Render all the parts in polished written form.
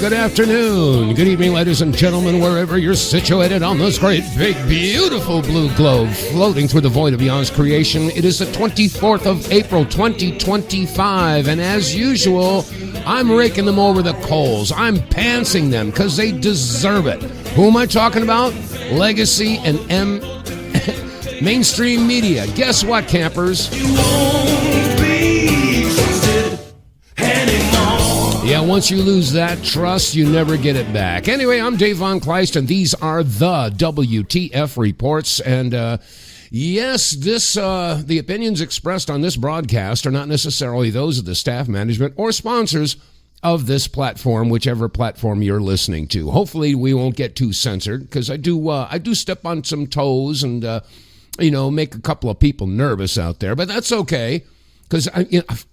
good afternoon, good evening, ladies and gentlemen, wherever you're situated on this great, big, beautiful blue globe floating through the void of beyond's creation. It is the 24th of April, 2025, and as usual, I'm raking them over the coals. I'm pantsing them because they deserve it. Who am I talking about? Legacy and mainstream media. Guess what, campers? You won't be trusted anymore. Yeah, once you lose that trust, you never get it back. Anyway, I'm Dave vonKleist, and these are the WTF reports. And yes, the opinions expressed on this broadcast are not necessarily those of the staff, management, or sponsors of this platform, whichever platform you're listening to. Hopefully, we won't get too censored, because I do step on some toes and make a couple of people nervous out there, but that's okay, because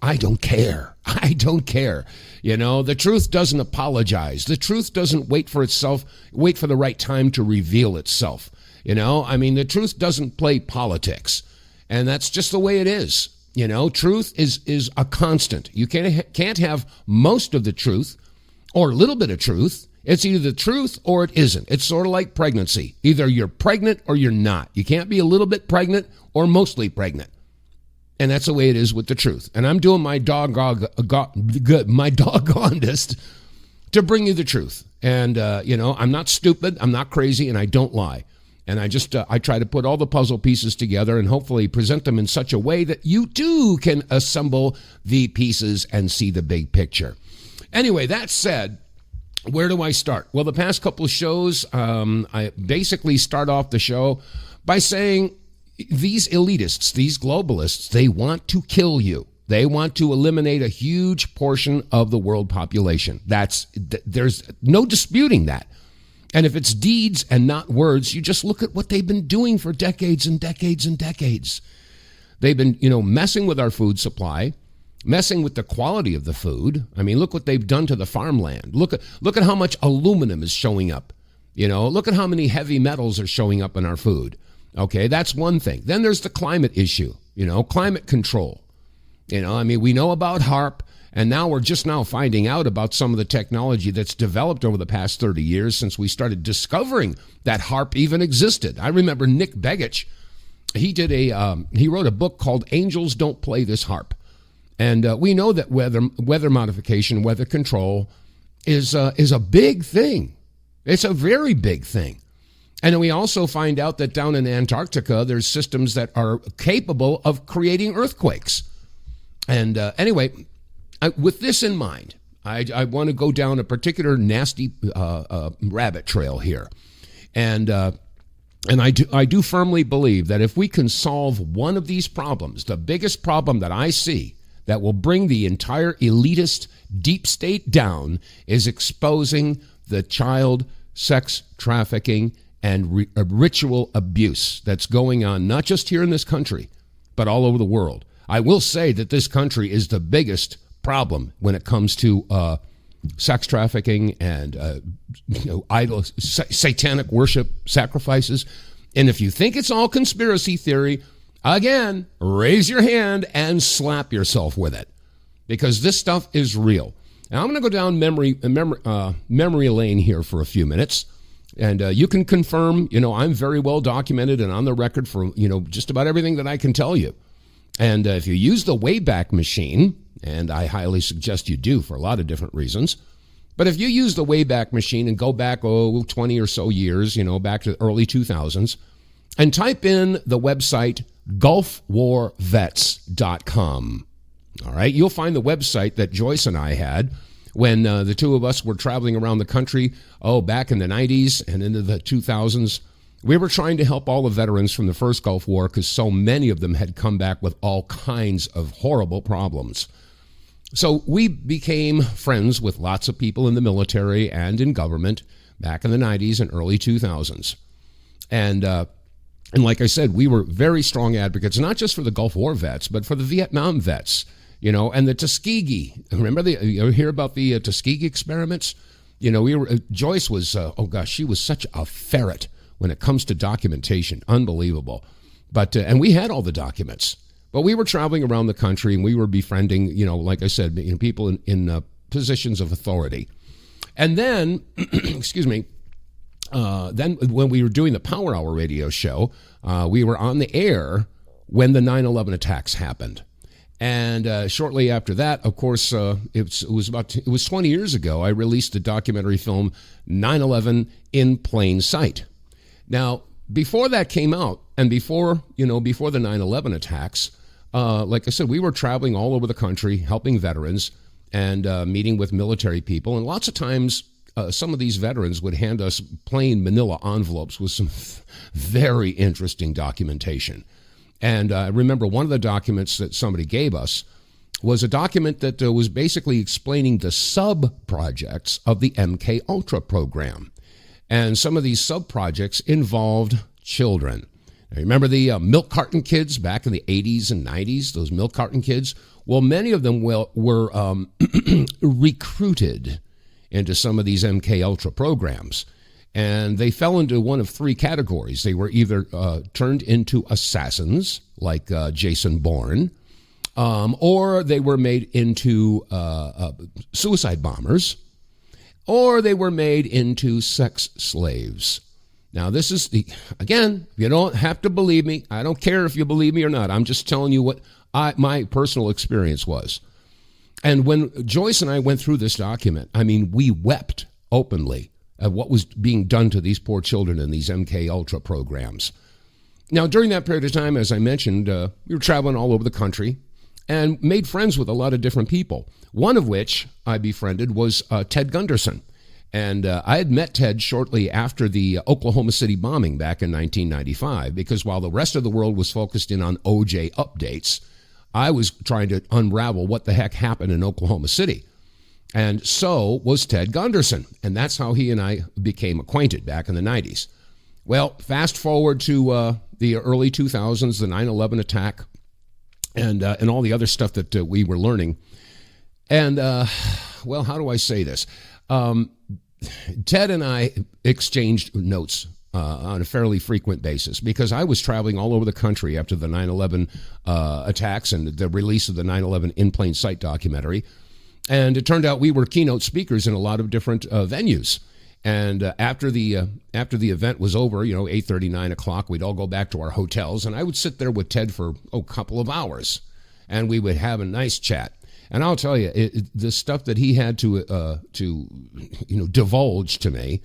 I don't care. I don't care. The truth doesn't apologize. The truth doesn't wait for the right time to reveal itself. The truth doesn't play politics, and that's just the way it is. Truth is a constant. You can't have most of the truth or a little bit of truth. It's either the truth or it isn't. It's sort of like pregnancy. Either you're pregnant or you're not. You can't be a little bit pregnant or mostly pregnant. And that's the way it is with the truth. And I'm doing my doggonedest to bring you the truth. And, I'm not stupid, I'm not crazy, and I don't lie. And I try to put all the puzzle pieces together and hopefully present them in such a way that you too can assemble the pieces and see the big picture. Anyway, that said, where do I start? Well, the past couple of shows, I basically start off the show by saying these elitists, these globalists, they want to kill you. They want to eliminate a huge portion of the world population. There's no disputing that. And if it's deeds and not words, you just look at what they've been doing for decades and decades and decades. They've been, messing with our food supply, messing with the quality of the food. I mean, look what they've done to the farmland. Look at how much aluminum is showing up. Look at how many heavy metals are showing up in our food. Okay, that's one thing. Then there's the climate issue, climate control. We know about HAARP, and now we're just now finding out about some of the technology that's developed over the past 30 years since we started discovering that HAARP even existed. I remember Nick Begich, he wrote a book called Angels Don't Play This HAARP. And we know that weather modification, weather control is a big thing. It's a very big thing. And we also find out that down in Antarctica, there's systems that are capable of creating earthquakes. And anyway, with this in mind, I want to go down a particular nasty rabbit trail here. And I do firmly believe that if we can solve one of these problems, the biggest problem that I see that will bring the entire elitist deep state down is exposing the child sex trafficking and ritual abuse that's going on, not just here in this country, but all over the world. I will say that this country is the biggest problem when it comes to sex trafficking and idol satanic worship sacrifices. And if you think it's all conspiracy theory, again, raise your hand and slap yourself with it, because this stuff is real. Now, I'm going to go down memory lane here for a few minutes, and you can confirm, I'm very well documented and on the record for, just about everything that I can tell you. And if you use the Wayback Machine, and I highly suggest you do for a lot of different reasons, but if you use the Wayback Machine and go back, 20 or so years, back to the early 2000s, and type in the website GulfWarVets.com. All right, you'll find the website that Joyce and I had when the two of us were traveling around the country, back in the 90s and into the 2000s. We were trying to help all the veterans from the first Gulf War because so many of them had come back with all kinds of horrible problems. So we became friends with lots of people in the military and in government back in the 90s and early 2000s. And like I said, we were very strong advocates, not just for the Gulf War vets, but for the Vietnam vets, and the Tuskegee. Remember, you hear about the Tuskegee experiments? Joyce was, she was such a ferret when it comes to documentation. Unbelievable. But and we had all the documents. But we were traveling around the country, and we were befriending, like I said, people in positions of authority. And then, excuse me, then when we were doing the Power Hour radio show, we were on the air when the 9/11 attacks happened. And shortly after that, of course, it was 20 years ago, I released the documentary film 9/11 in Plain Sight. Now, before that came out, and before the 9/11 attacks, like I said, we were traveling all over the country, helping veterans and meeting with military people. And lots of times, some of these veterans would hand us plain manila envelopes with some very interesting documentation. And I remember one of the documents that somebody gave us was a document that was basically explaining the sub-projects of the MK Ultra program. And some of these sub-projects involved children. Now, remember the milk carton kids back in the 80s and 90s, those milk carton kids? Well, many of them were recruited into some of these MK Ultra programs. And they fell into one of three categories. They were either turned into assassins, like Jason Bourne, or they were made into suicide bombers, or they were made into sex slaves. Now, this is again, you don't have to believe me. I don't care if you believe me or not. I'm just telling you what my personal experience was. And when Joyce and I went through this document, I mean, we wept openly at what was being done to these poor children in these MK Ultra programs. Now, during that period of time, as I mentioned, we were traveling all over the country and made friends with a lot of different people, one of which I befriended was Ted Gunderson. And I had met Ted shortly after the Oklahoma City bombing back in 1995, because while the rest of the world was focused in on OJ updates, I was trying to unravel what the heck happened in Oklahoma City. And so was Ted Gunderson. And that's how he and I became acquainted back in the 90s. Well, fast forward to the early 2000s, the 9/11 attack, and all the other stuff that we were learning. And, well, how do I say this? Ted and I exchanged notes on a fairly frequent basis, because I was traveling all over the country after the 9/11 attacks and the release of the 9/11 in Plain Sight documentary. And it turned out we were keynote speakers in a lot of different venues. And after the event was over, 8:30, 9 o'clock, we'd all go back to our hotels, and I would sit there with Ted for a couple of hours, and we would have a nice chat. And I'll tell you, the stuff that he had to divulge to me,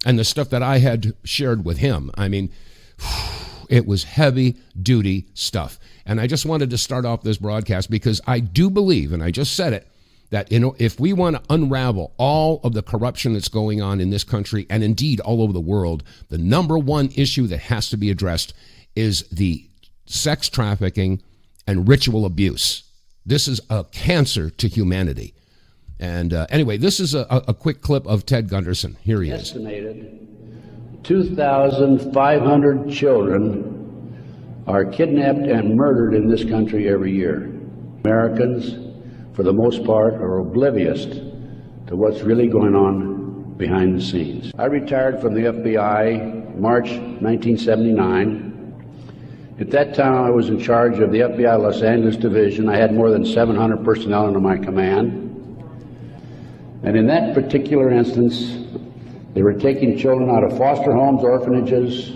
and the stuff that I had shared with him, I mean, it was heavy-duty stuff. And I just wanted to start off this broadcast because I do believe, and I just said it, that if we want to unravel all of the corruption that's going on in this country, and indeed all over the world, the number one issue that has to be addressed is the sex trafficking and ritual abuse. This is a cancer to humanity. And anyway, this is a quick clip of Ted Gunderson. Here he is. Estimated 2,500 children are kidnapped and murdered in this country every year. Americans, for the most part, are oblivious to what's really going on behind the scenes. I retired from the FBI March 1979. At that time, I was in charge of the FBI Los Angeles Division. I had more than 700 personnel under my command. And in that particular instance, they were taking children out of foster homes, orphanages,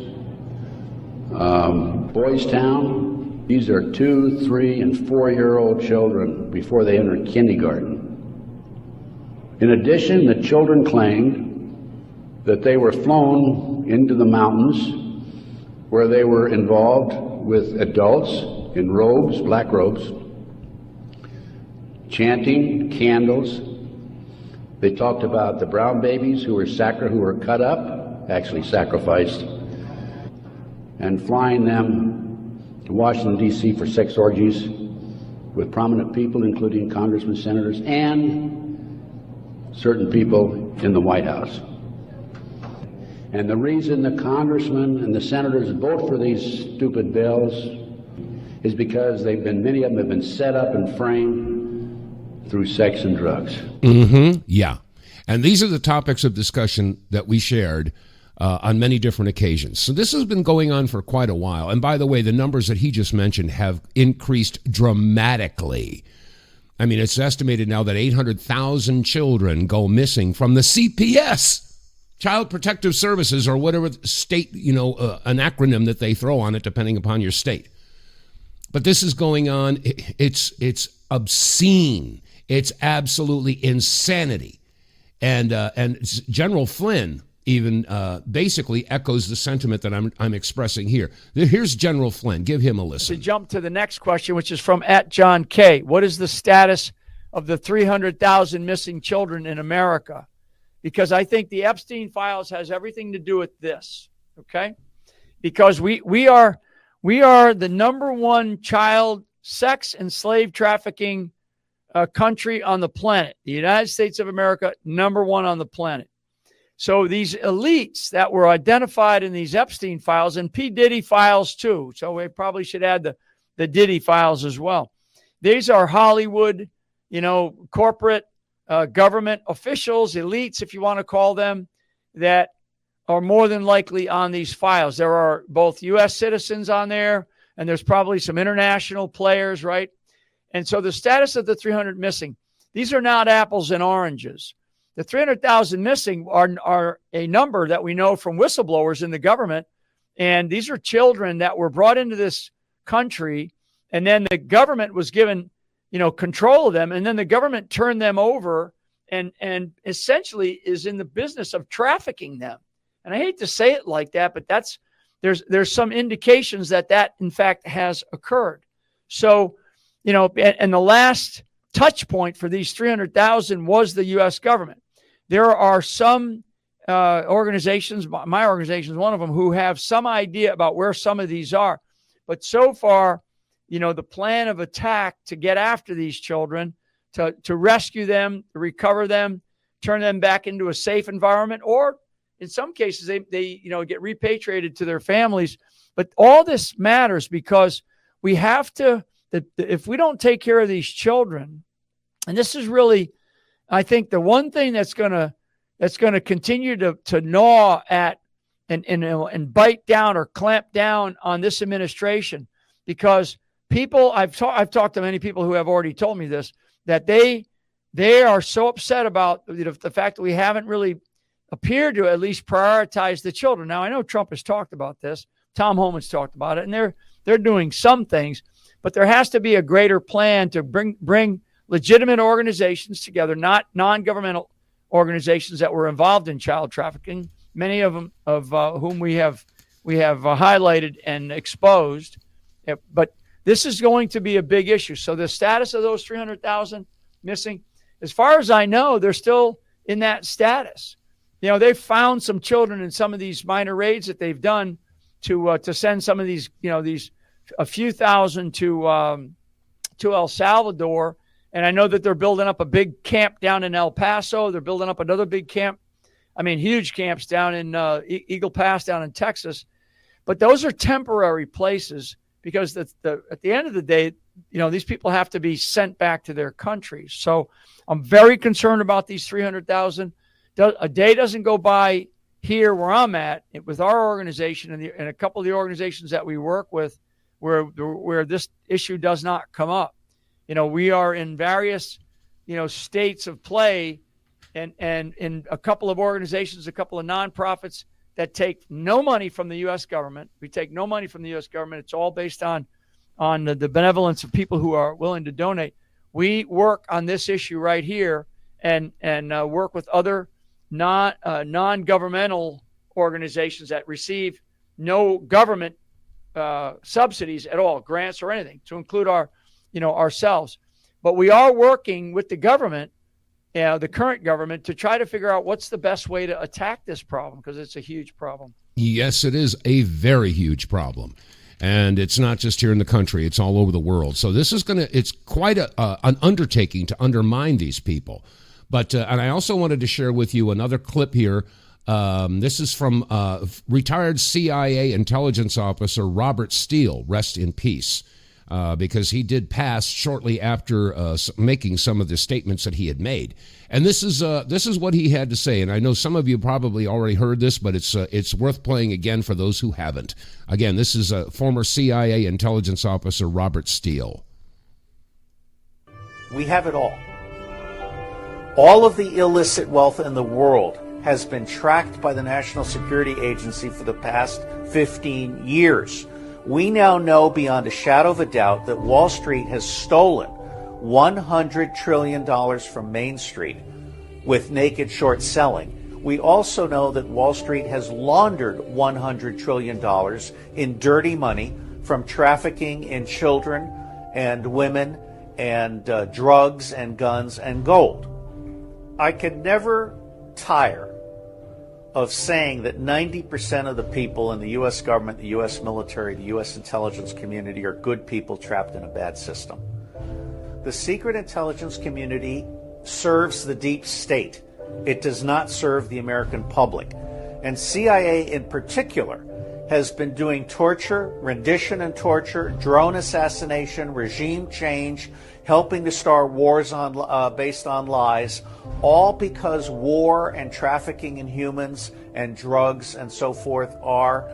Boys Town. These are 2-, 3-, and 4-year-old children before they enter kindergarten. In addition, the children claimed that they were flown into the mountains where they were involved with adults in robes, black robes, chanting, candles. They talked about the brown babies who were cut up, actually sacrificed, and flying them to Washington, D.C. for sex orgies with prominent people, including congressmen, senators, and certain people in the White House. And the reason the congressmen and the senators vote for these stupid bills is because many of them have been set up and framed through sex and drugs. Mm-hmm. Yeah. And these are the topics of discussion that we shared on many different occasions. So this has been going on for quite a while. And by the way, the numbers that he just mentioned have increased dramatically. I mean, it's estimated now that 800,000 children go missing from the CPS, Child Protective Services, or whatever state, an acronym that they throw on it, depending upon your state. But this is going on. It's obscene. It's absolutely insanity. And General Flynn even basically echoes the sentiment that I'm expressing here. Here's General Flynn. Give him a listen. To jump to the next question, which is from @JohnK. What is the status of the 300,000 missing children in America? Because I think the Epstein files has everything to do with this, okay? Because we are the number one child sex and slave trafficking country on the planet. The United States of America, number one on the planet. So these elites that were identified in these Epstein files, and P. Diddy files too, so we probably should add the Diddy files as well. These are Hollywood, corporate government officials, elites, if you want to call them, that are more than likely on these files. There are both U.S. citizens on there, and there's probably some international players, right? And so the status of the 300 missing, these are not apples and oranges. The 300,000 missing are a number that we know from whistleblowers in the government. And these are children that were brought into this country, and then the government was given, control of them. And then the government turned them over and essentially is in the business of trafficking them. And I hate to say it like that, but there's some indications that in fact has occurred. So, and the last touch point for these 300,000 was the U.S. government. There are some organizations, my organization is one of them, who have some idea about where some of these are. But so far, the plan of attack to get after these children, to rescue them, to recover them, turn them back into a safe environment, or in some cases, they get repatriated to their families. But all this matters because we have to, if we don't take care of these children, and this is really, I think, the one thing that's going to continue to gnaw at and bite down or clamp down on this administration, because people, I've talked to many people who have already told me this, that they are so upset about the fact that we haven't really appeared to at least prioritize the children. Now, I know Trump has talked about this. Tom Homan's talked about it, and they're doing some things, but there has to be a greater plan to bring legitimate organizations together, not non-governmental organizations that were involved in child trafficking, many of them of whom we have highlighted and exposed. But this is going to be a big issue. So the status of those 300,000 missing, as far as I know, they're still in that status. They've found some children in some of these minor raids that they've done to send some of these, a few thousand to El Salvador. And I know that they're building up a big camp down in El Paso. They're building up another big camp. Huge camps down in Eagle Pass down in Texas. But those are temporary places because at the end of the day, these people have to be sent back to their countries. So I'm very concerned about these 300,000. A day doesn't go by here where I'm at with our organization and a couple of the organizations that we work with where this issue does not come up. We are in various, states of play and in a couple of organizations, a couple of nonprofits that take no money from the U.S. government. We take no money from the U.S. government. It's all based on the benevolence of people who are willing to donate. We work on this issue right here and work with other non-governmental organizations that receive no government subsidies at all, grants or anything, to include ourselves. But we are working with the government, the current government, to try to figure out what's the best way to attack this problem, because it's a huge problem. Yes, it is a very huge problem. And it's not just here in the country, it's all over the world. So this is it's quite an undertaking to undermine these people. But and I also wanted to share with you another clip here. This is from retired CIA intelligence officer Robert Steele, rest in peace, because he did pass shortly after making some of the statements that he had made. And this is what he had to say. And I know some of you probably already heard this, but it's worth playing again for those who haven't. Again, this is former CIA intelligence officer Robert Steele. We have it all. All of the illicit wealth in the world has been tracked by the National Security Agency for the past 15 years. We now know beyond a shadow of a doubt that Wall Street has stolen $100 trillion from Main Street with naked short selling. We also know that Wall Street has laundered $100 trillion in dirty money from trafficking in children and women and drugs and guns and gold. I can never tire of saying that 90% of the people in the U.S. government, the U.S. military, the U.S. intelligence community are good people trapped in a bad system. The secret intelligence community serves the deep state. It does not serve the American public. And CIA in particular has been doing torture, rendition and torture, drone assassination, regime change, helping to start wars based on lies, all because war and trafficking in humans and drugs and so forth are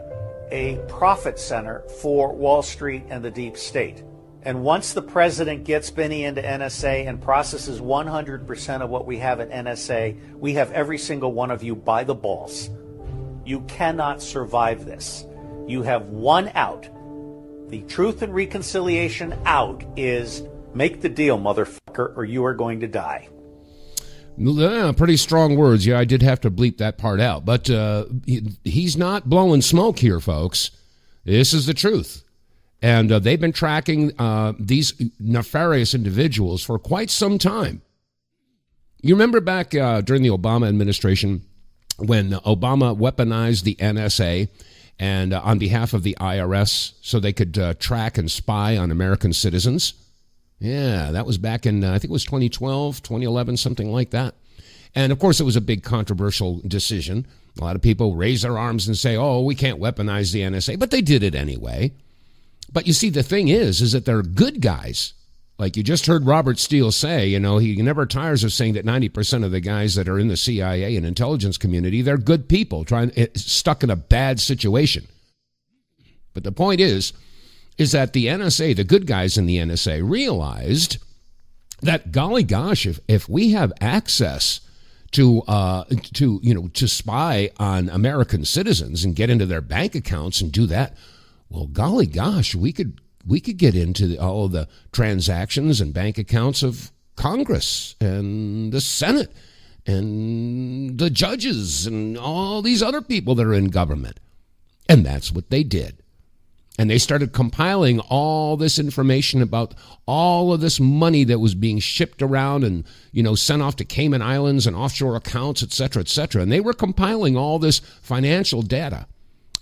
a profit center for Wall Street and the deep state. And once the president gets Benny into NSA and processes 100% of what we have at NSA, we have every single one of you by the balls. You cannot survive this. You have one out. The Truth and Reconciliation out is make the deal, motherfucker, or you are going to die. Yeah, pretty strong words. Yeah, I did have to bleep that part out. But he's not blowing smoke here, folks. This is the truth. And they've been tracking these nefarious individuals for quite some time. You remember back during the Obama administration when Obama weaponized the NSA and on behalf of the IRS so they could track and spy on American citizens? Yeah, that was back in, I think it was 2012, 2011, something like that. And, of course, it was a big controversial decision. A lot of people raise their arms and say, oh, we can't weaponize the NSA. But they did it anyway. But you see, the thing is that they're good guys. Like you just heard Robert Steele say, you know, he never tires of saying that 90% of the guys that are in the CIA and intelligence community, they're good people stuck in a bad situation. But the point is that the NSA, the good guys in the NSA, realized that, golly gosh, if we have access to spy on American citizens and get into their bank accounts and do that, well, golly gosh, we could get into all of the transactions and bank accounts of Congress and the Senate and the judges and all these other people that are in government. And that's what they did. And they started compiling all this information about all of this money that was being shipped around and, sent off to Cayman Islands and offshore accounts, et cetera, et cetera. And they were compiling all this financial data.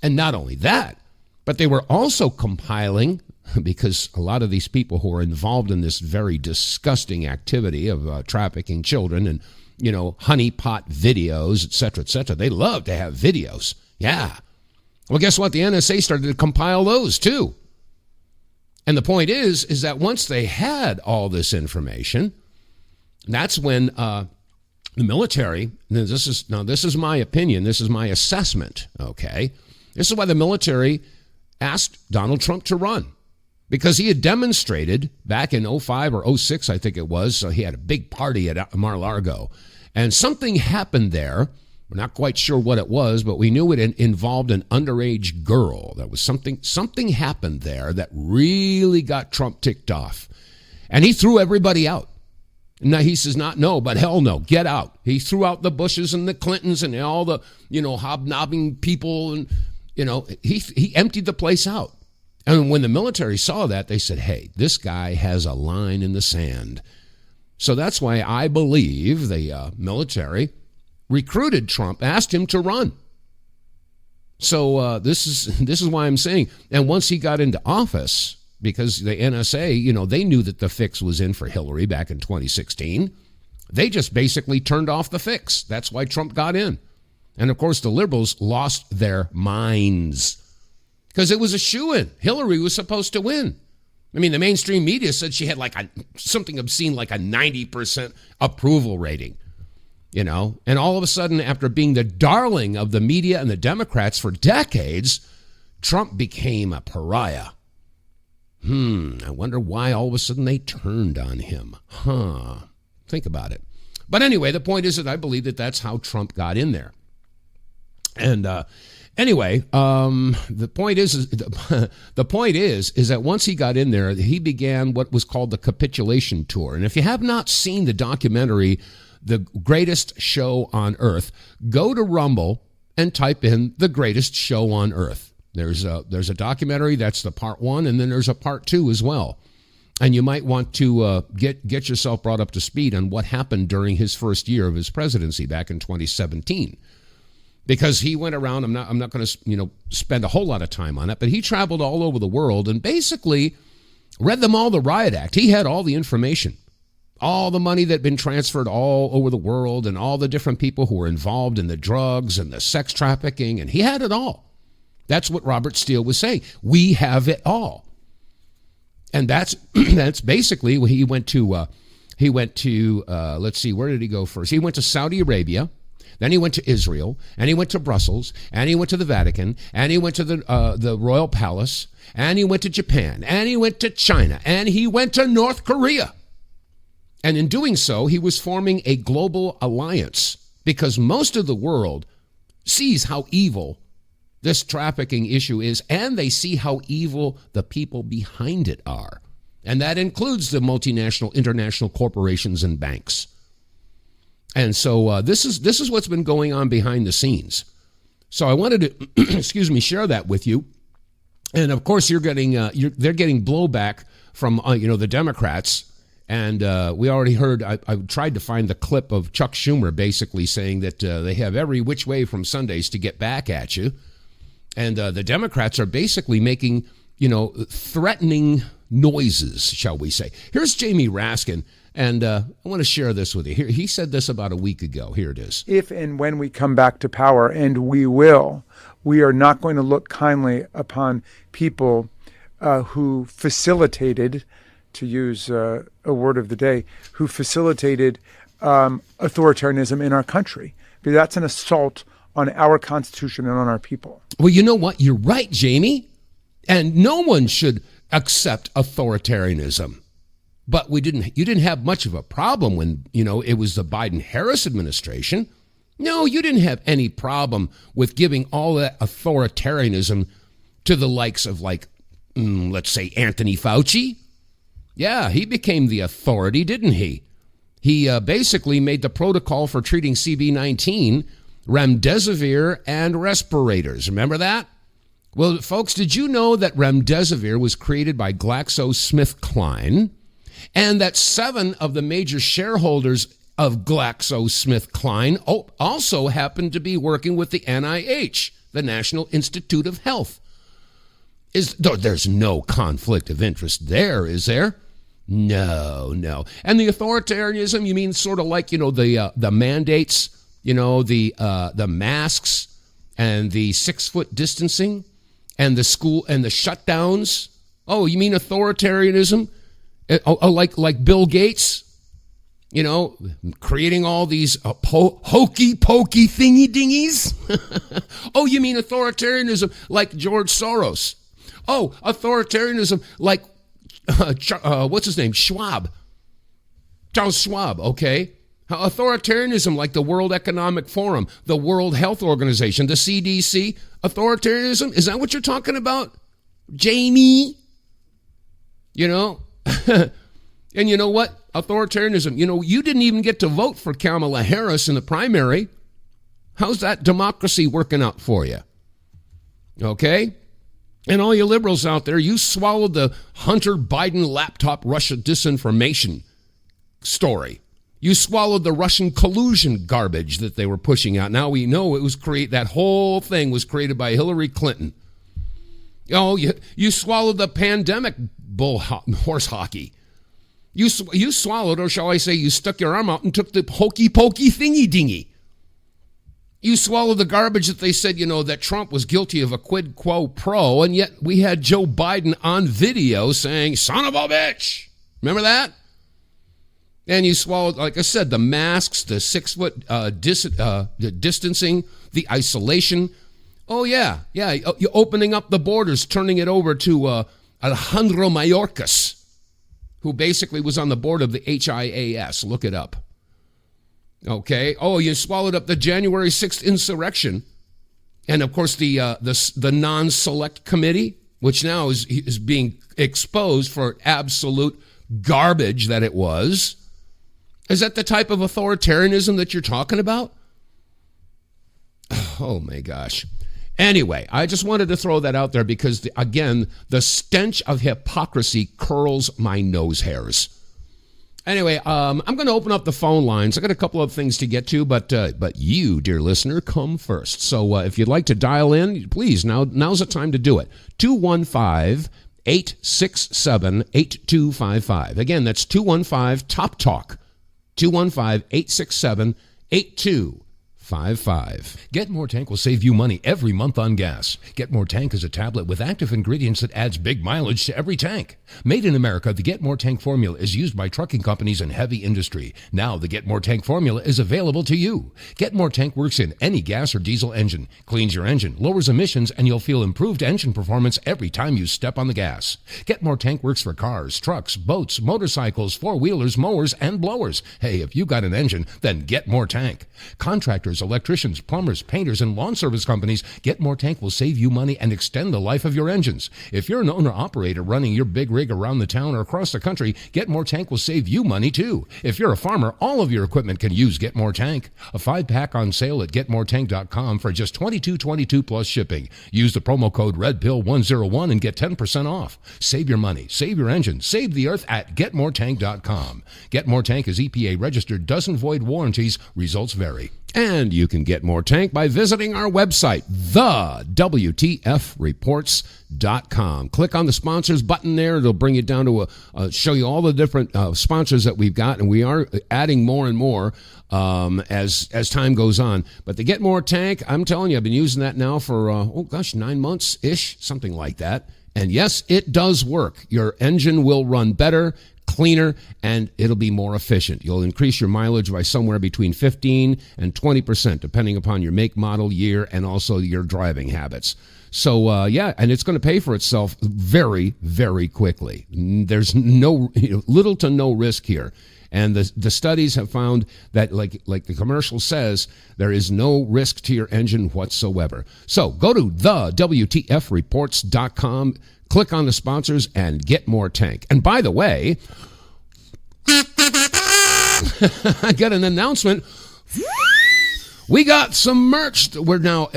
And not only that, but they were also compiling, because a lot of these people who are involved in this very disgusting activity of trafficking children and, honeypot videos, et cetera, they love to have videos. Yeah. Well, guess what? The NSA started to compile those too. And the point is that once they had all this information, that's when the military, this is my opinion, this is my assessment, okay? This is why the military asked Donald Trump to run, because he had demonstrated back in 05 or 06, I think it was, so he had a big party at Mar-a-Lago, and something happened there. We're not quite sure what it was, but we knew it involved an underage girl. That was something happened there that really got Trump ticked off. And he threw everybody out. Now he says not no, but hell no, get out. He threw out the Bushes and the Clintons and all the, hobnobbing people, and he emptied the place out. And when the military saw that, they said, hey, this guy has a line in the sand. So that's why I believe the military recruited Trump, asked him to run. So this is why I'm saying, and once he got into office, because the NSA, they knew that the fix was in for Hillary back in 2016, they just basically turned off the fix. That's why Trump got in. And of course, the liberals lost their minds because it was a shoo-in. Hillary was supposed to win. I mean, the mainstream media said she had something obscene like a 90% approval rating. And all of a sudden, after being the darling of the media and the Democrats for decades, Trump became a pariah. I wonder why all of a sudden they turned on him. Think about it. But anyway, the point is that I believe that that's how Trump got in there. And anyway, the point is that once he got in there, he began what was called the capitulation tour. And if you have not seen the documentary, The Greatest Show on Earth, go to Rumble and type in The Greatest Show on Earth. There's a documentary, that's the part 1, and then there's a part 2 as well. And you might want to get yourself brought up to speed on what happened during his first year of his presidency back in 2017. Because he went around, I'm not going to spend a whole lot of time on it, but he traveled all over the world and basically read them all the Riot Act. He had all the information, all the money that had been transferred all over the world and all the different people who were involved in the drugs and the sex trafficking, and he had it all. That's what Robert Steele was saying. We have it all. And that's basically what he went to, let's see, where did he go first? He went to Saudi Arabia, then he went to Israel, and he went to Brussels, and he went to the Vatican, and he went to the Royal Palace, and he went to Japan, and he went to China, and he went to North Korea. And in doing so, he was forming a global alliance because most of the world sees how evil this trafficking issue is, and they see how evil the people behind it are. And that includes the multinational, international corporations and banks. And so this is what's been going on behind the scenes. So I wanted to, share that with you. And of course, they're getting blowback from the Democrats. And we already heard. I tried to find the clip of Chuck Schumer basically saying that they have every which way from Sundays to get back at you. And the Democrats are basically making, threatening noises, shall we say. Here's Jamie Raskin, and I want to share this with you. Here, he said this about a week ago. Here it is. If and when we come back to power, and we will, we are not going to look kindly upon people who facilitated, to use a word of the day, who facilitated authoritarianism in our country. Because that's an assault on our Constitution and on our people. Well, you know what? You're right, Jamie. And no one should accept authoritarianism. But you didn't have much of a problem when, it was the Biden-Harris administration. No, you didn't have any problem with giving all that authoritarianism to the likes of, let's say, Anthony Fauci. Yeah, he became the authority, didn't he? He basically made the protocol for treating CV-19 remdesivir and respirators. Remember that? Well, folks, did you know that remdesivir was created by GlaxoSmithKline and that 7 of the major shareholders of GlaxoSmithKline also happened to be working with the NIH, the National Institute of Health? There's no conflict of interest there, is there? No. And the authoritarianism, you mean sort of like, the mandates, the masks and the 6-foot distancing and the school and the shutdowns? Oh, you mean authoritarianism? Like Bill Gates, creating all these hokey pokey thingy dingies? Oh, you mean authoritarianism like George Soros? Oh, authoritarianism like, what's his name? Charles Schwab, okay? Authoritarianism like the World Economic Forum, the World Health Organization, the CDC. Authoritarianism, is that what you're talking about, Jamie? And you know what? Authoritarianism, you didn't even get to vote for Kamala Harris in the primary. How's that democracy working out for you? Okay? And all you liberals out there, you swallowed the Hunter Biden laptop Russia disinformation story. You swallowed the Russian collusion garbage that they were pushing out. Now we know it was that whole thing was created by Hillary Clinton. Oh, you swallowed the pandemic horse hockey. You swallowed, or shall I say, you stuck your arm out and took the hokey pokey thingy dingy. You swallowed the garbage that they said, that Trump was guilty of a quid quo pro, and yet we had Joe Biden on video saying, son of a bitch. Remember that? And you swallowed, like I said, the masks, the 6-foot the distancing, the isolation. Oh, yeah. You're opening up the borders, turning it over to Alejandro Mayorkas, who basically was on the board of the HIAS. Look it up. Okay. Oh, you swallowed up the January 6th insurrection. And, of course, the non-select committee, which now is being exposed for absolute garbage that it was. Is that the type of authoritarianism that you're talking about? Oh, my gosh. Anyway, I just wanted to throw that out there because, again, the stench of hypocrisy curls my nose hairs. Anyway, I'm going to open up the phone lines. I got a couple of things to get to, but you, dear listener, come first. So if you'd like to dial in, please, now's the time to do it. 215-867-8255. Again, that's 215-TOP-TALK. 215-867-8255. Get More Tank will save you money every month on gas. Get More Tank is a tablet with active ingredients that adds big mileage to every tank. Made in America, the Get More Tank formula is used by trucking companies and heavy industry. Now the Get More Tank formula is available to you. Get More Tank works in any gas or diesel engine, cleans your engine, lowers emissions, and you'll feel improved engine performance every time you step on the gas. Get More Tank works for cars, trucks, boats, motorcycles, four-wheelers, mowers, and blowers. Hey, if you got an engine, then Get More Tank. Contractors, electricians, plumbers, painters, and lawn service companies, Get More Tank will save you money and extend the life of your engines. If you're an owner-operator running your big rig around the town or across the country, Get More Tank will save you money too. If you're a farmer, all of your equipment can use Get More Tank. A 5-pack on sale at GetMoreTank.com for just $22.22 plus shipping. Use the promo code REDPILL101 and get 10% off. Save your money, save your engine, save the earth at GetMoreTank.com. Get More Tank is EPA registered, doesn't void warranties, results vary. And you can get More Tank by visiting our website, TheWTFReports.com. Click on the sponsors button there. It'll bring you down to show you all the different sponsors that we've got, and we are adding more and more as time goes on. But the Get More Tank, I'm telling you, I've been using that now for 9 months-ish, something like that. And yes, it does work. Your engine will run better, cleaner, and it'll be more efficient. You'll increase your mileage by somewhere between 15 and 20%, depending upon your make, model, year, and also your driving habits. So, and it's going to pay for itself very, very quickly. There's little to no risk here. And the studies have found that, like the commercial says, there is no risk to your engine whatsoever. So go to TheWTFReports.com, click on the sponsors, and get More Tank. And by the way, I got an announcement. We got some merch that we're now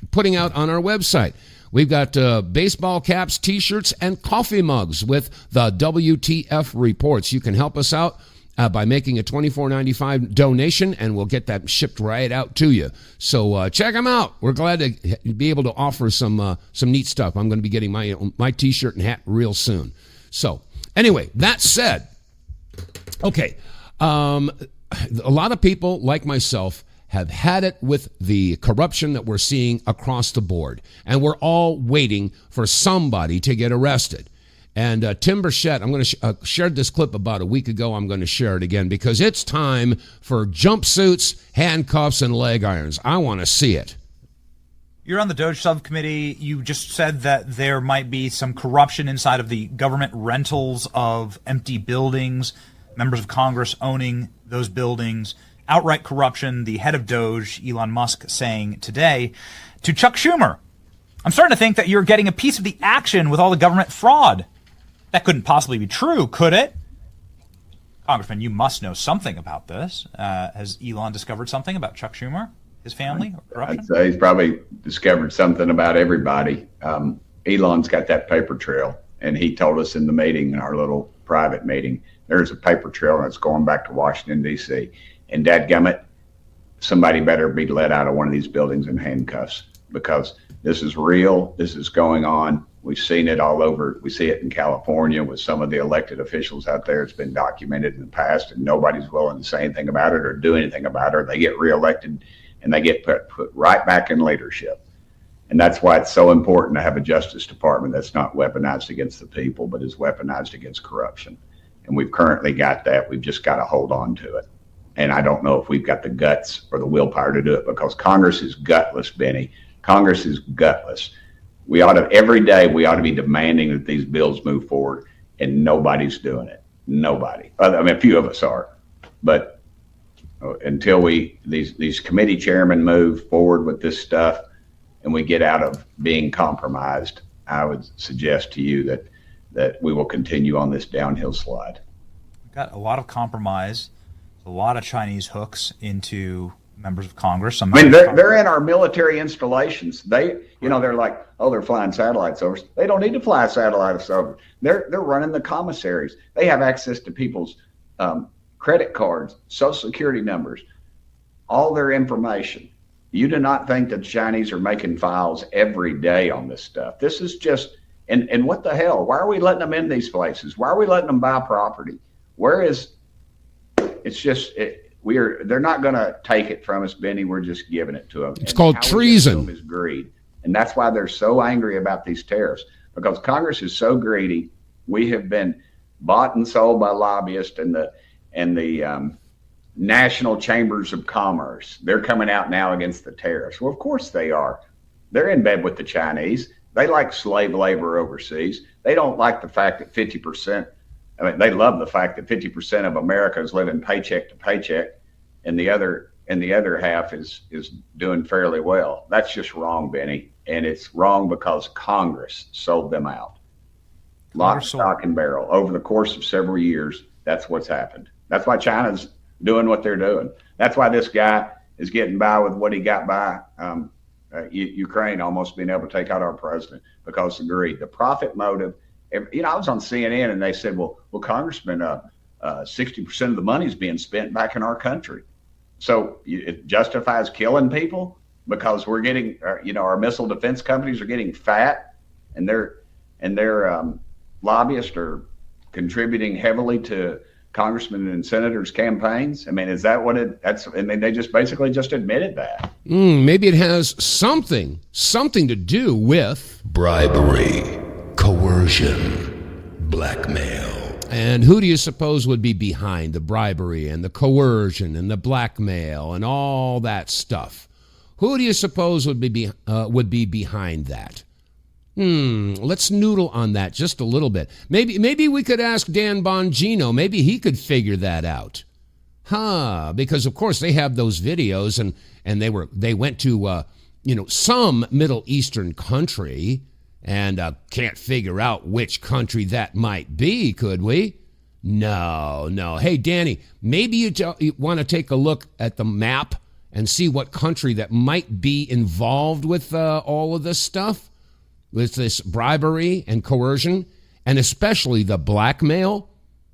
putting out on our website. We've got baseball caps, T-shirts, and coffee mugs with the WTF Reports. You can help us out by making a $24.95 donation, and we'll get that shipped right out to you. So check them out. We're glad to be able to offer some neat stuff. I'm going to be getting my T-shirt and hat real soon. So anyway, that said, okay, a lot of people like myself have had it with the corruption that we're seeing across the board. And we're all waiting for somebody to get arrested. And Tim Burchett, I'm going to shared this clip about a week ago. I'm going to share it again because it's time for jumpsuits, handcuffs, and leg irons. I want to see it. You're on the Doge subcommittee. You just said that there might be some corruption inside of the government rentals of empty buildings, members of Congress owning those buildings. Outright corruption, the head of Doge, Elon Musk, saying today to Chuck Schumer, I'm starting to think that you're getting a piece of the action with all the government fraud. That couldn't possibly be true, could it? Congressman, you must know something about this. Has Elon discovered something about Chuck Schumer, his family, or corruption? I'd say he's probably discovered something about everybody. Elon's got that paper trail, and he told us in the meeting, in our little private meeting, there's a paper trail, and it's going back to Washington, D.C., and dadgummit, somebody better be let out of one of these buildings in handcuffs because this is real. This is going on. We've seen it all over. We see it in California with some of the elected officials out there. It's been documented in the past, and nobody's willing to say anything about it or do anything about it. They get reelected, and they get put right back in leadership. And that's why it's so important to have a Justice Department that's not weaponized against the people, but is weaponized against corruption. And we've currently got that. We've just got to hold on to it. And I don't know if we've got the guts or the willpower to do it because Congress is gutless, Benny. Congress is gutless. We ought to, every day, we ought to be demanding that these bills move forward, and nobody's doing it. Nobody. I mean, a few of us are, but until these committee chairmen move forward with this stuff and we get out of being compromised, I would suggest to you that we will continue on this downhill slide. We've got a lot of compromise, a lot of Chinese hooks into members of Congress. They're in our military installations. They're like, oh, they're flying satellites over. They don't need to fly satellites over. They're running the commissaries. They have access to people's credit cards, social security numbers, all their information. You do not think that the Chinese are making files every day on this stuff. This is just, and what the hell? Why are we letting them in these places? Why are we letting them buy property? They're not going to take it from us, Benny. We're just giving it to them. It's called treason. Is greed. And that's why they're so angry about these tariffs, because Congress is so greedy. We have been bought and sold by lobbyists and the national chambers of commerce. They're coming out now against the tariffs. Well, of course they are. They're in bed with the Chinese. They like slave labor overseas. They don't like the fact that 50%, they love the fact that 50% of America is living paycheck to paycheck, and the other half is doing fairly well. That's just wrong, Benny. And it's wrong because Congress sold them out. Lock, stock, and barrel. Over the course of several years, that's what's happened. That's why China's doing what they're doing. That's why this guy is getting by with what he got by. Ukraine almost being able to take out our president because of greed. The profit motive. I was on CNN and they said, well, Congressman, 60% of the money is being spent back in our country. So it justifies killing people because we're getting, our missile defense companies are getting fat, and their lobbyists are contributing heavily to congressmen and senators' campaigns. I mean, is that what they just basically just admitted that. Maybe it has something to do with bribery, coercion, blackmail. And who do you suppose would be behind the bribery and the coercion and the blackmail and all that stuff? Who do you suppose would be behind that? Let's noodle on that just a little bit. Maybe we could ask Dan Bongino. Maybe he could figure that out. Because of course they have those videos and they went to some Middle Eastern country and can't figure out which country that might be, could we? No. Hey, Danny, maybe you want to take a look at the map and see what country that might be involved with all of this stuff, with this bribery and coercion, and especially the blackmail?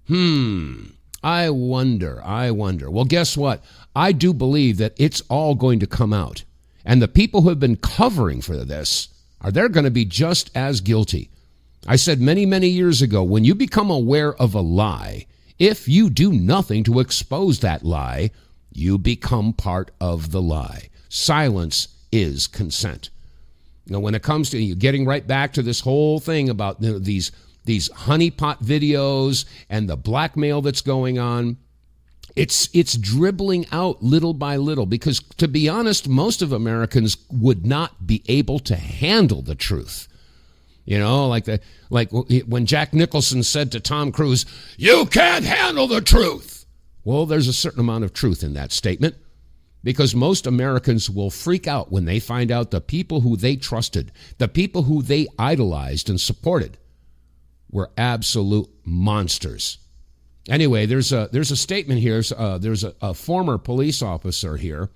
I wonder. Well, guess what? I do believe that it's all going to come out. And the people who have been covering for this, they're going to be just as guilty. I said many, many years ago, when you become aware of a lie, if you do nothing to expose that lie, you become part of the lie. Silence is consent. When it comes to getting right back to this whole thing about these honeypot videos and the blackmail that's going on, it's dribbling out little by little, because to be honest, most of Americans would not be able to handle the truth. Like when Jack Nicholson said to Tom Cruise, "You can't handle the truth." Well, there's a certain amount of truth in that statement, because most Americans will freak out when they find out the people who they trusted, the people who they idolized and supported, were absolute monsters. Anyway, there's a statement here. There's a former police officer here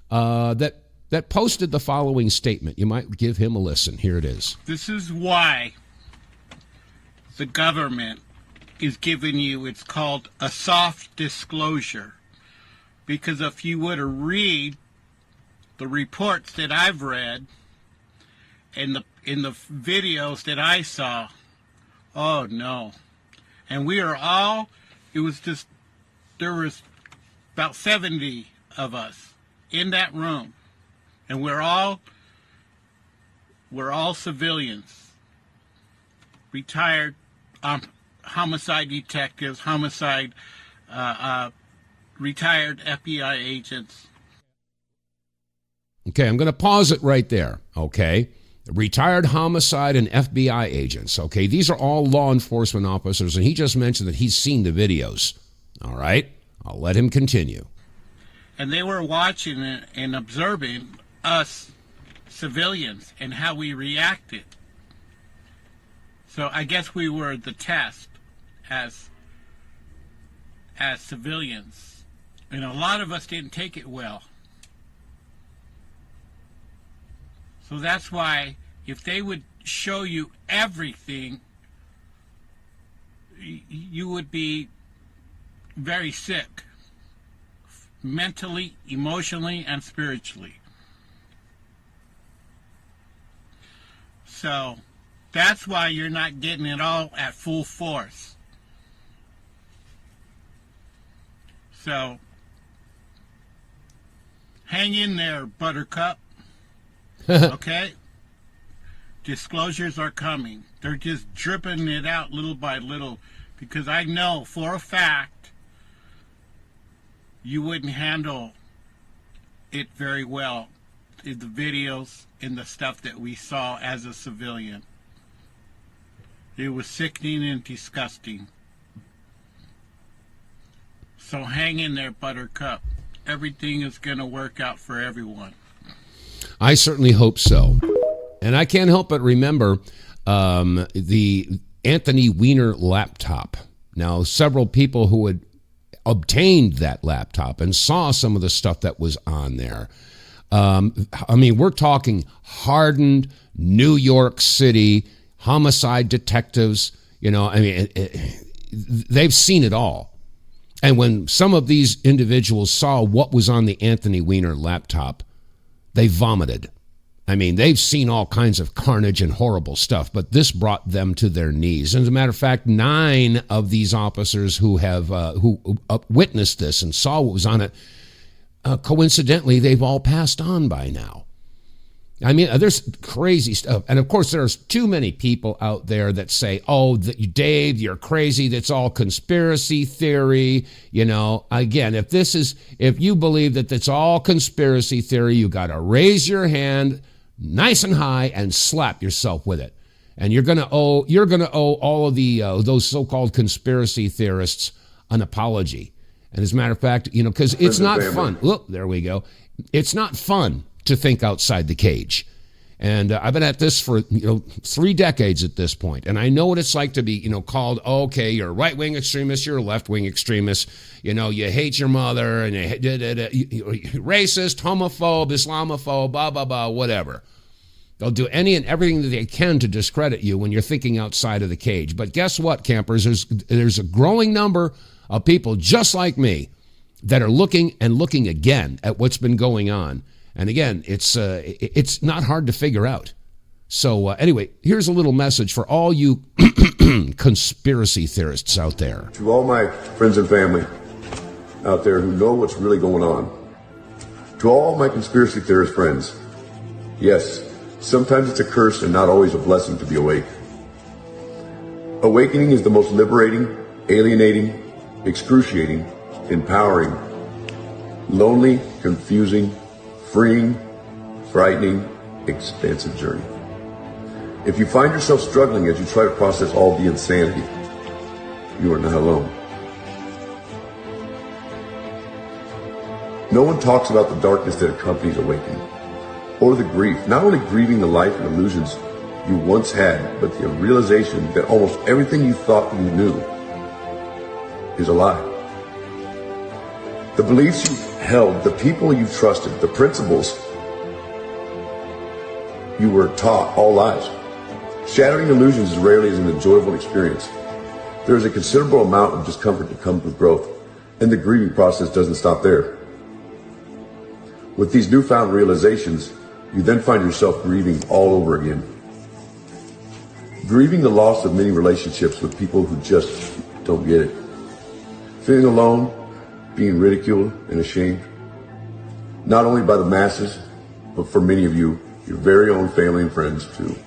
that posted the following statement. You might give him a listen. Here it is. This is why the government is giving you, it's called a soft disclosure. Because if you were to read the reports that I've read and in the videos that I saw, oh no. And we are all, there was about 70 of us in that room. And we're all civilians, retired homicide detectives, retired FBI agents. Okay, I'm going to pause it right there, okay? retired homicide and FBI agents. Okay, these are all law enforcement officers, and he just mentioned that he's seen the videos. All right, I'll let him continue. And they were watching and observing us civilians and how we reacted. So I guess we were the test as civilians. And a lot of us didn't take it well. So that's why if they would show you everything, you would be very sick, mentally, emotionally, and spiritually. So that's why you're not getting it all at full force. So hang in there, Buttercup. Okay? Disclosures are coming. They're just dripping it out little by little, because I know for a fact you wouldn't handle it very well in the videos and the stuff that we saw as a civilian. It was sickening and disgusting. So hang in there, Buttercup. Everything is going to work out for everyone. I certainly hope so. And I can't help but remember the Anthony Weiner laptop. Now, several people who had obtained that laptop and saw some of the stuff that was on there. I mean, we're talking hardened New York City homicide detectives. You know, I mean, they've seen it all. And when some of these individuals saw what was on the Anthony Weiner laptop, they vomited. I mean, they've seen all kinds of carnage and horrible stuff, but this brought them to their knees. And as a matter of fact, 9 of these officers who have witnessed this and saw what was on it, coincidentally, they've all passed on by now. I mean, there's crazy stuff. And of course, there's too many people out there that say, oh, Dave, you're crazy. That's all conspiracy theory. You know, again, if you believe that that's all conspiracy theory, you got to raise your hand nice and high and slap yourself with it. And you're going to owe all of the those so-called conspiracy theorists an apology. And as a matter of fact, you know, because it's not fun. Look, there we go. It's not fun to think outside the cage. And I've been at this for 3 decades at this point, and I know what it's like to be called, okay, you're a right-wing extremist, you're a left-wing extremist, you hate your mother, and you're racist, homophobe, Islamophobe, blah blah blah, whatever. They'll do any and everything that they can to discredit you when you're thinking outside of the cage. But guess what, campers? There's a growing number of people just like me that are looking again at what's been going on. And again, it's not hard to figure out. So anyway, here's a little message for all you conspiracy theorists out there. To all my friends and family out there who know what's really going on. To all my conspiracy theorist friends. Yes, sometimes it's a curse and not always a blessing to be awake. Awakening is the most liberating, alienating, excruciating, empowering, lonely, confusing, freeing, frightening, expansive journey. If you find yourself struggling as you try to process all the insanity, you are not alone. No one talks about the darkness that accompanies awakening, or the grief, not only grieving the life and illusions you once had, but the realization that almost everything you thought you knew is a lie. The beliefs you held, the people you trusted, the principles you were taught, all lies. Shattering illusions as rarely as an enjoyable experience. There is a considerable amount of discomfort that comes with growth, and the grieving process doesn't stop there. With these newfound realizations, you then find yourself grieving all over again. Grieving the loss of many relationships with people who just don't get it. Feeling alone, being ridiculed and ashamed, not only by the masses, but for many of you, your very own family and friends too.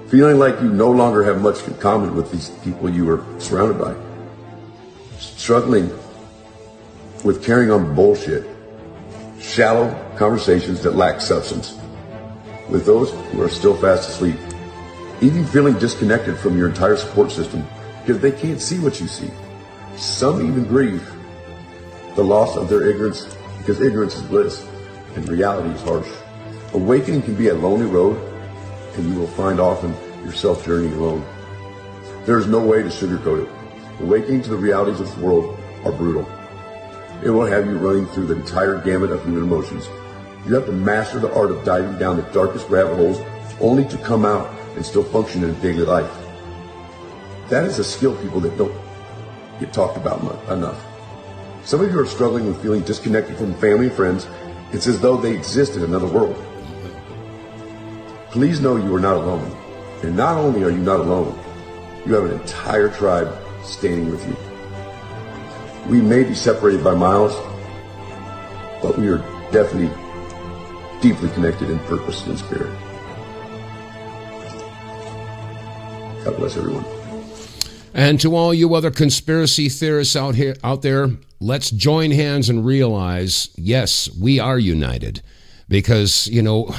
Feeling like you no longer have much in common with these people you were surrounded by. Struggling with carrying on bullshit, shallow conversations that lack substance. with those who are still fast asleep, even feeling disconnected from your entire support system because they can't see what you see. Some even grieve the loss of their ignorance because ignorance is bliss and reality is harsh. Awakening can be a lonely road, and you will find often yourself journeying alone. There is no way to sugarcoat it. Awakening to the realities of this world are brutal. It will have you running through the entire gamut of human emotions. You have to master the art of diving down the darkest rabbit holes only to come out and still function in daily life. That is a skill, people, that don't get talked about enough. Some of you are struggling with feeling disconnected from family and friends. It's as though they exist in another world. Please know you are not alone. And not only are you not alone, you have an entire tribe standing with you. We may be separated by miles, but we are definitely deeply connected in purpose and spirit. God bless everyone. And to all you other conspiracy theorists out there, let's join hands and realize, yes, we are united. Because, you know,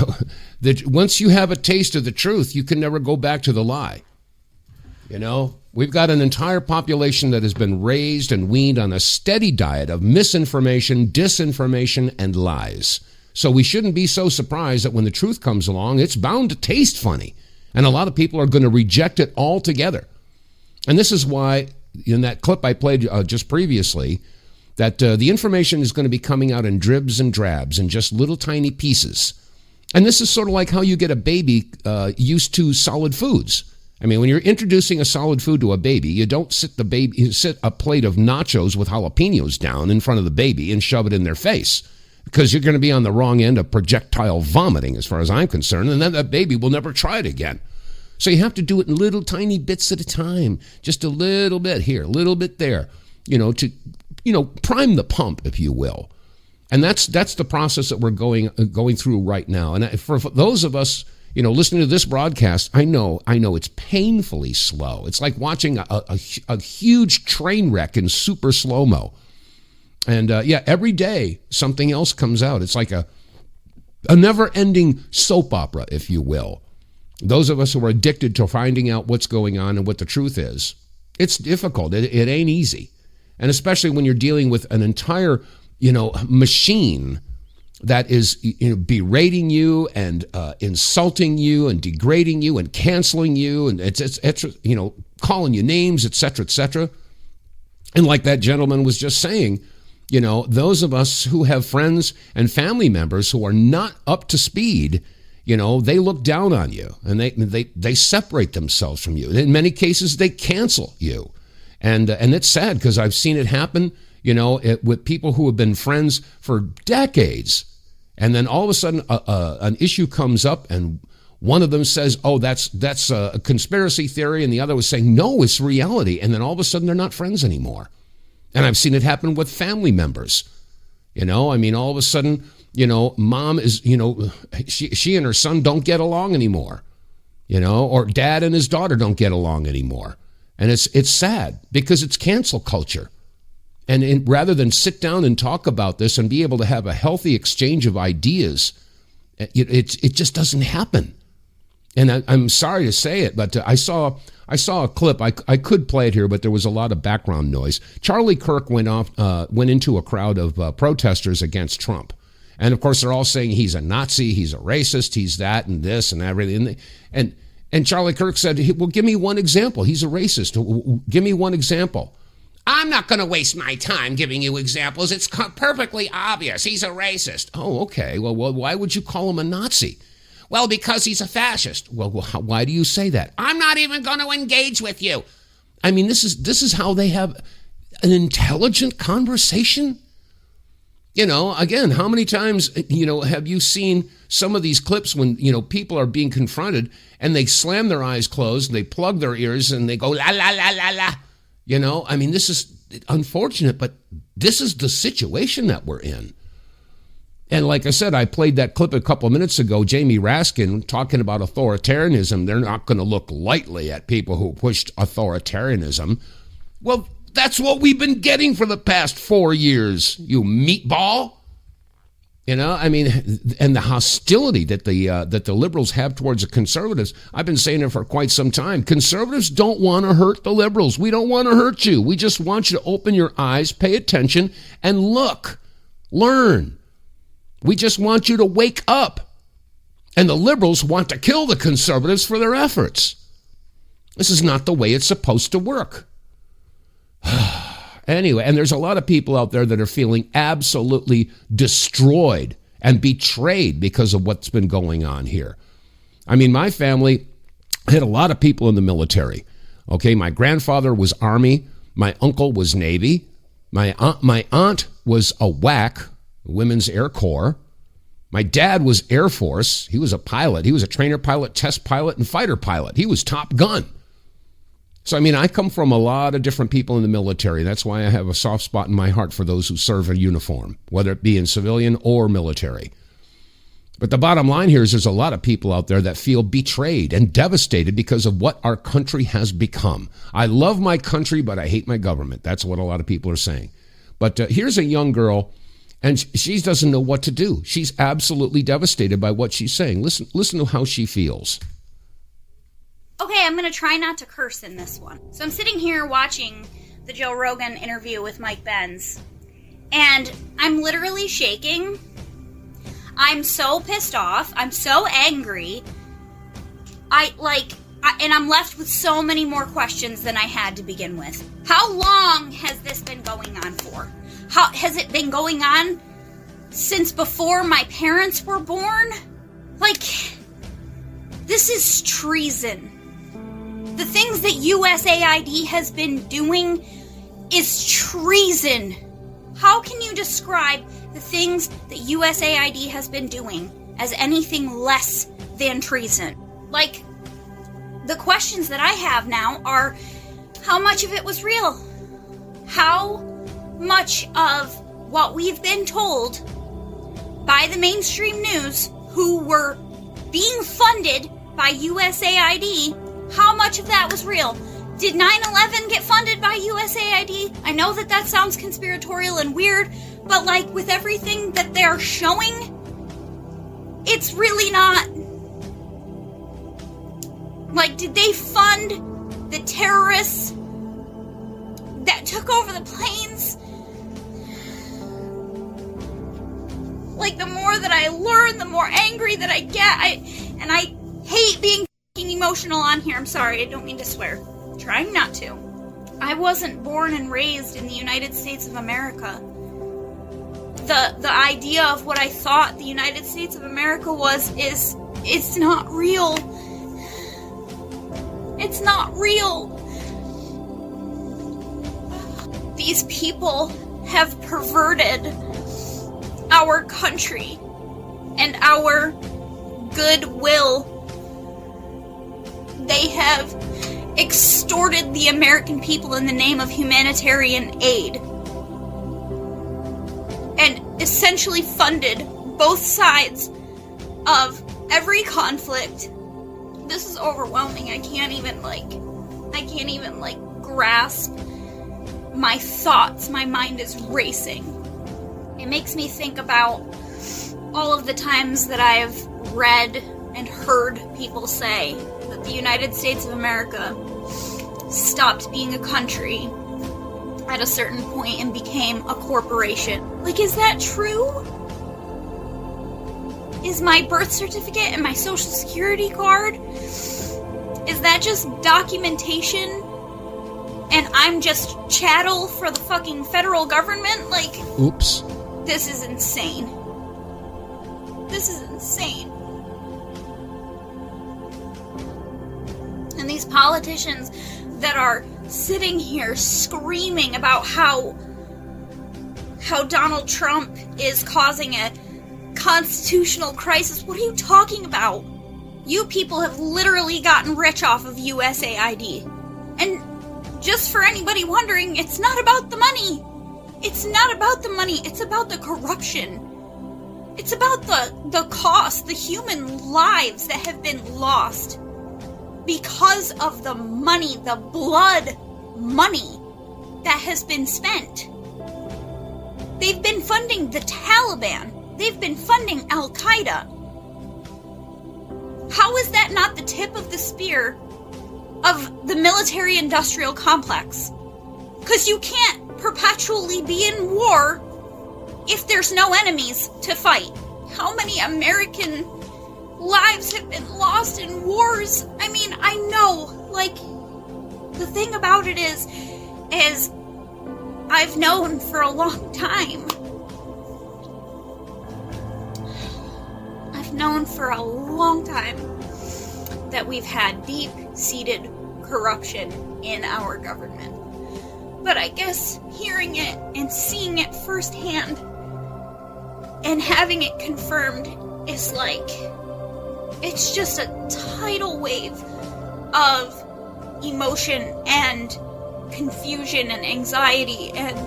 that once you have a taste of the truth, you can never go back to the lie. You know, we've got an entire population that has been raised and weaned on a steady diet of misinformation, disinformation, and lies. So we shouldn't be so surprised that when the truth comes along, it's bound to taste funny. And a lot of people are going to reject it altogether. And this is why, in that clip I played just previously, that the information is going to be coming out in dribs and drabs and just little tiny pieces. And this is sort of like how you get a baby used to solid foods. I mean, when you're introducing a solid food to a baby, you don't sit a plate of nachos with jalapenos down in front of the baby and shove it in their face, because you're going to be on the wrong end of projectile vomiting, as far as I'm concerned, and then that baby will never try it again. So you have to do it in little tiny bits at a time, just a little bit here, a little bit there, to prime the pump, if you will. And that's the process that we're going through right now. And for those of us, listening to this broadcast, I know it's painfully slow. It's like watching a huge train wreck in super slow-mo. And every day something else comes out. It's like a never-ending soap opera, if you will. Those of us who are addicted to finding out what's going on and what the truth is, it's difficult. It ain't easy. And especially when you're dealing with an entire, machine that is berating you and insulting you and degrading you and canceling you and it's calling you names, et cetera, And like that gentleman was just saying, those of us who have friends and family members who are not up to speed, they look down on you and they separate themselves from you. In many cases, they cancel you. And it's sad because I've seen it happen, with people who have been friends for decades. And then all of a sudden an issue comes up and one of them says, oh, that's a conspiracy theory. And the other was saying, no, it's reality. And then all of a sudden they're not friends anymore. And I've seen it happen with family members. All of a sudden, mom is, she and her son don't get along anymore, or dad and his daughter don't get along anymore. And it's sad because it's cancel culture. And rather than sit down and talk about this and be able to have a healthy exchange of ideas, it just doesn't happen. And I'm sorry to say it, but I saw a clip. I could play it here, but there was a lot of background noise. Charlie Kirk went into a crowd of protesters against Trump. And of course, they're all saying he's a Nazi, he's a racist, he's that and this and everything. And Charlie Kirk said, well, give me one example. He's a racist. Give me one example. I'm not going to waste my time giving you examples. It's perfectly obvious. He's a racist. Oh, okay. Well, why would you call him a Nazi? Well, because he's a fascist. Well, why do you say that? I'm not even going to engage with you. I mean, this is how they have an intelligent conversation. Again, how many times, have you seen some of these clips when, people are being confronted and they slam their eyes closed, and they plug their ears and they go, la, la, la, la, la. This is unfortunate, but this is the situation that we're in. And like I said, I played that clip a couple of minutes ago, Jamie Raskin talking about authoritarianism. They're not going to look lightly at people who pushed authoritarianism. Well, that's what we've been getting for the past 4 years, you meatball. You know, I mean, and the hostility that the liberals have towards the conservatives. I've been saying it for quite some time. Conservatives don't want to hurt the liberals. We don't want to hurt you. We just want you to open your eyes, pay attention, and look, learn. We just want you to wake up. And the liberals want to kill the conservatives for their efforts. This is not the way it's supposed to work. Anyway, and there's a lot of people out there that are feeling absolutely destroyed and betrayed because of what's been going on here. I mean, my family had a lot of people in the military. Okay, my grandfather was Army. My uncle was Navy. My aunt was a WAC, Women's Air Corps. My dad was Air Force. He was a pilot. He was a trainer pilot, test pilot, and fighter pilot. He was Top Gun. So, I mean, I come from a lot of different people in the military. That's why I have a soft spot in my heart for those who serve a uniform, whether it be in civilian or military. But the bottom line here is there's a lot of people out there that feel betrayed and devastated because of what our country has become. I love my country, but I hate my government. That's what a lot of people are saying. But here's a young girl, and she doesn't know what to do. She's absolutely devastated by what she's saying. Listen to how she feels. Okay, I'm going to try not to curse in this one. So I'm sitting here watching the Joe Rogan interview with Mike Benz, and I'm literally shaking. I'm so pissed off. I'm so angry. And I'm left with so many more questions than I had to begin with. How long has this been going on for? How has it been going on since before my parents were born? Like, this is treason. The things that USAID has been doing is treason. How can you describe the things that USAID has been doing as anything less than treason? Like, the questions that I have now are, how much of it was real? How much of what we've been told by the mainstream news, who were being funded by USAID, how much of that was real? Did 9/11 get funded by USAID? I know that sounds conspiratorial and weird, but like with everything that they're showing, it's really not. Like, did they fund the terrorists that took over the planes? Like, the more that I learn, the more angry that I get. I hate being emotional on here. I'm sorry, I don't mean to swear. I'm trying not to. I wasn't born and raised in the United States of America. The idea of what I thought the United States of America was is it's not real. It's not real. These people have perverted our country and our goodwill. They have extorted the American people in the name of humanitarian aid and essentially funded both sides of every conflict. This is overwhelming. I can't even grasp my thoughts. My mind is racing. It makes me think about all of the times that I've read and heard people say that the United States of America stopped being a country at a certain point and became a corporation. Like, is that true? Is my birth certificate and my social security card, is that just documentation and I'm just chattel for the fucking federal government? Like, oops. This is insane. This is insane. And these politicians that are sitting here screaming about how Donald Trump is causing a constitutional crisis. What are you talking about? You people have literally gotten rich off of USAID. And just for anybody wondering, it's not about the money. It's not about the money. It's about the corruption. It's about the cost, the human lives that have been lost because of the money, the blood money that has been spent. They've been funding the Taliban. they've been funding Al-Qaeda. How is that not the tip of the spear of the military-industrial complex? Because you can't perpetually be in war if there's no enemies to fight. How many American lives have been lost in wars? I mean, I know, like, the thing about it is I've known for a long time. I've known for a long time that we've had deep-seated corruption in our government. But I guess hearing it and seeing it firsthand and having it confirmed is like, it's just a tidal wave of emotion and confusion and anxiety. And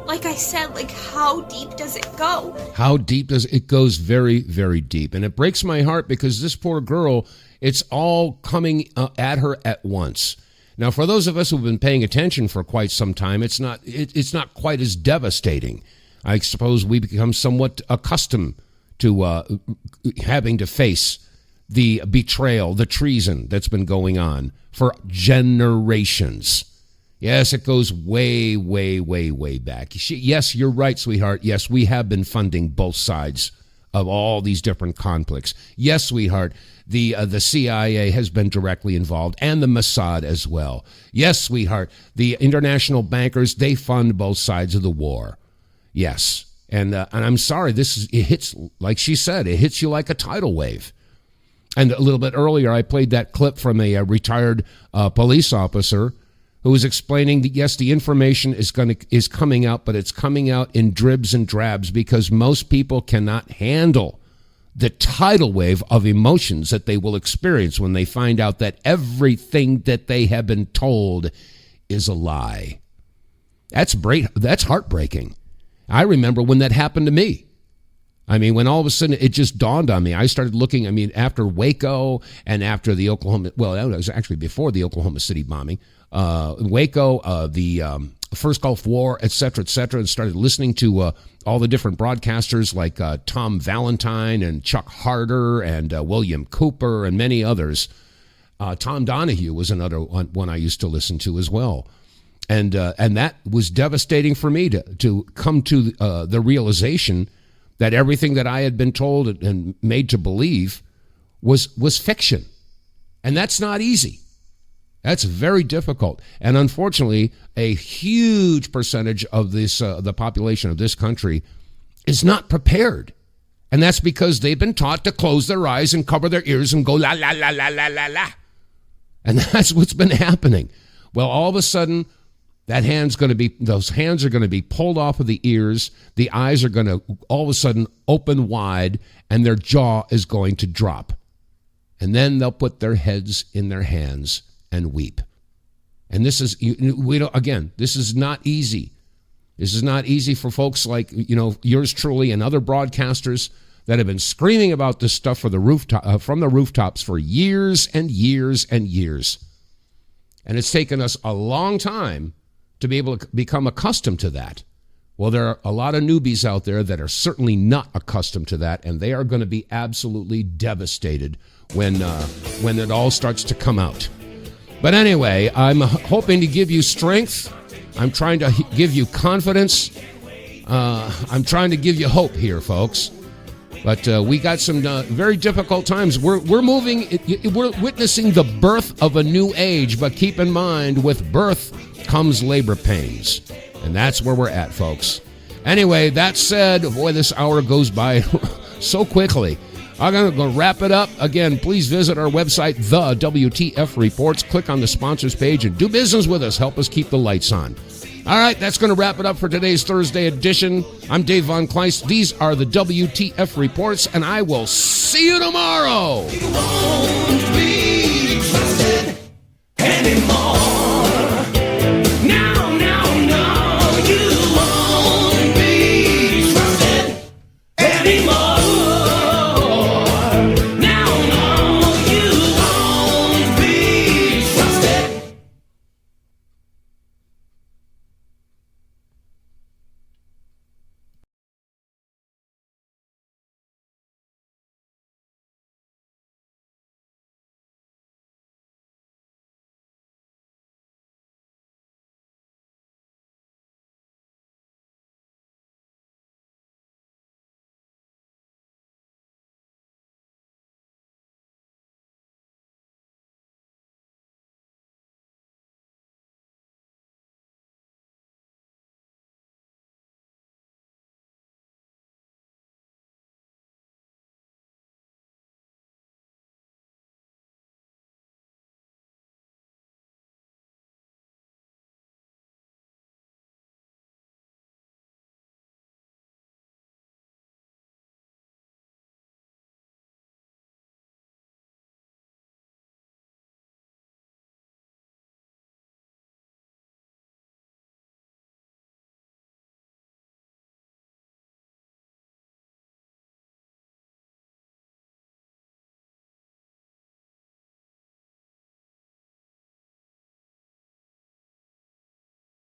like I said, like, how deep does it go? How deep does it? It goes very, very deep. And it breaks my heart because this poor girl, it's all coming at her at once. Now, for those of us who've been paying attention for quite some time, it's not quite as devastating. I suppose we become somewhat accustomed to having to face the betrayal, the treason that's been going on for generations. Yes, it goes way, way, way, way back. Yes, you're right, sweetheart. Yes, we have been funding both sides of all these different conflicts. Yes, sweetheart, the CIA has been directly involved, and the Mossad as well. Yes, sweetheart, the international bankers, they fund both sides of the war. Yes, and I'm sorry, it hits, like she said, it hits you like a tidal wave. And a little bit earlier, I played that clip from a retired police officer who was explaining that, yes, the information is coming out, but it's coming out in dribs and drabs because most people cannot handle the tidal wave of emotions that they will experience when they find out that everything that they have been told is a lie. That's heartbreaking. I remember when that happened to me. I mean, when all of a sudden it just dawned on me, I started looking, after Waco and after the Oklahoma, well, it was actually before the Oklahoma City bombing, Waco, the First Gulf War, et cetera, and started listening to all the different broadcasters like Tom Valentine and Chuck Harder and William Cooper and many others. Tom Donahue was another one I used to listen to as well. And that was devastating for me to come to the realization that everything that I had been told and made to believe was fiction. And that's not easy. That's very difficult. And unfortunately, a huge percentage of the population of this country is not prepared. And that's because they've been taught to close their eyes and cover their ears and go la, la, la, la, la, la, la. And that's what's been happening. Well, all of a sudden, those hands are going to be pulled off of the ears. The eyes are going to all of a sudden open wide, and their jaw is going to drop. And then they'll put their heads in their hands and weep. And this is this is not easy. This is not easy for folks like yours truly and other broadcasters that have been screaming about this stuff from the rooftops for years and years and years. And it's taken us a long time to be able to become accustomed to that. Well, there are a lot of newbies out there that are certainly not accustomed to that, and they are going to be absolutely devastated when it all starts to come out. But anyway, I'm hoping to give you strength. I'm trying to give you confidence. I'm trying to give you hope here, folks. But we got some very difficult times. We're witnessing the birth of a new age. But keep in mind, with birth comes labor pains. And that's where we're at, folks. Anyway, that said, boy, this hour goes by so quickly. I'm going to wrap it up. Again, please visit our website, The WTF Reports. Click on the sponsors page and do business with us. Help us keep the lights on. All right, that's going to wrap it up for today's Thursday edition. I'm Dave vonKleist. These are the WTF Reports, and I will see you tomorrow.